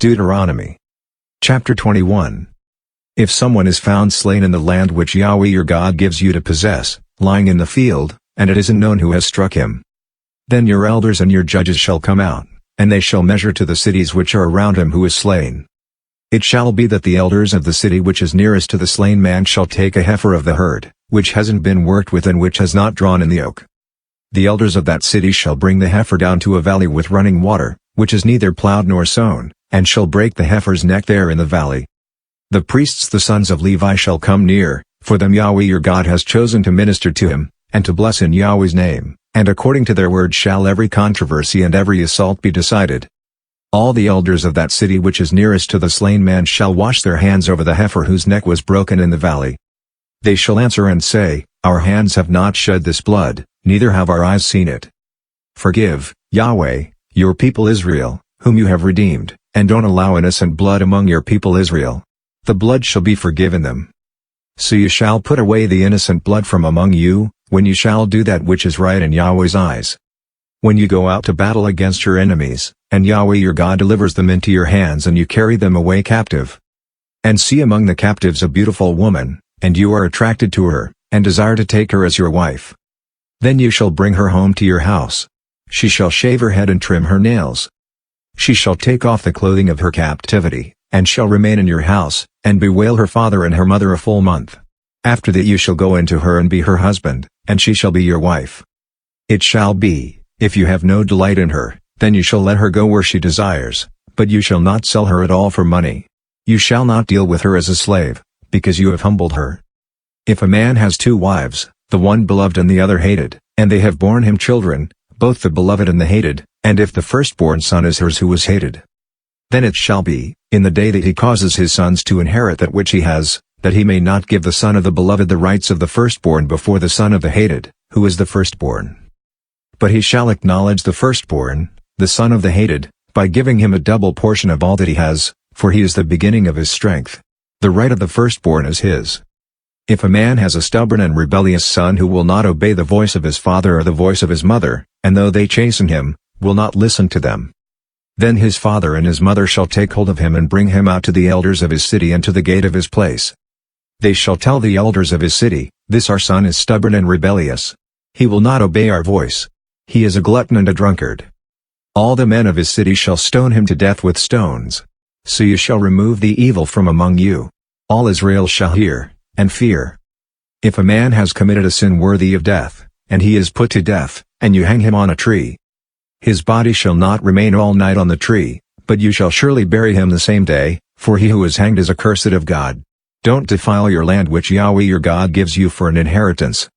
Deuteronomy. Chapter 21. If someone is found slain in the land which Yahweh your God gives you to possess, lying in the field, and it isn't known who has struck him, then your elders and your judges shall come out, and they shall measure to the cities which are around him who is slain. It shall be that the elders of the city which is nearest to the slain man shall take a heifer of the herd, which hasn't been worked with and which has not drawn in the yoke. The elders of that city shall bring the heifer down to a valley with running water, which is neither plowed nor sown, and shall break the heifer's neck there in the valley. The priests the sons of Levi shall come near, for them Yahweh your God has chosen to minister to him, and to bless in Yahweh's name, and according to their word shall every controversy and every assault be decided. All the elders of that city which is nearest to the slain man shall wash their hands over the heifer whose neck was broken in the valley. They shall answer and say, Our hands have not shed this blood, neither have our eyes seen it. Forgive, Yahweh, your people Israel, whom you have redeemed, and don't allow innocent blood among your people Israel. The blood shall be forgiven them. So you shall put away the innocent blood from among you, when you shall do that which is right in Yahweh's eyes. When you go out to battle against your enemies, and Yahweh your God delivers them into your hands and you carry them away captive, and see among the captives a beautiful woman, and you are attracted to her, and desire to take her as your wife, then you shall bring her home to your house. She shall shave her head and trim her nails. She shall take off the clothing of her captivity, and shall remain in your house, and bewail her father and her mother a full month. After that you shall go into her and be her husband, and she shall be your wife. It shall be, if you have no delight in her, then you shall let her go where she desires, but you shall not sell her at all for money. You shall not deal with her as a slave, because you have humbled her. If a man has two wives, the one beloved and the other hated, and they have borne him children, both the beloved and the hated, and if the firstborn son is hers who was hated, then it shall be, in the day that he causes his sons to inherit that which he has, that he may not give the son of the beloved the rights of the firstborn before the son of the hated, who is the firstborn. But he shall acknowledge the firstborn, the son of the hated, by giving him a double portion of all that he has, for he is the beginning of his strength. The right of the firstborn is his. If a man has a stubborn and rebellious son who will not obey the voice of his father or the voice of his mother, and though they chasten him, will not listen to them, then his father and his mother shall take hold of him and bring him out to the elders of his city and to the gate of his place. They shall tell the elders of his city, This our son is stubborn and rebellious. He will not obey our voice. He is a glutton and a drunkard. All the men of his city shall stone him to death with stones. So you shall remove the evil from among you. All Israel shall hear, and fear. If a man has committed a sin worthy of death, and he is put to death, and you hang him on a tree, his body shall not remain all night on the tree, but you shall surely bury him the same day, for he who is hanged is accursed of God. Don't defile your land which Yahweh your God gives you for an inheritance,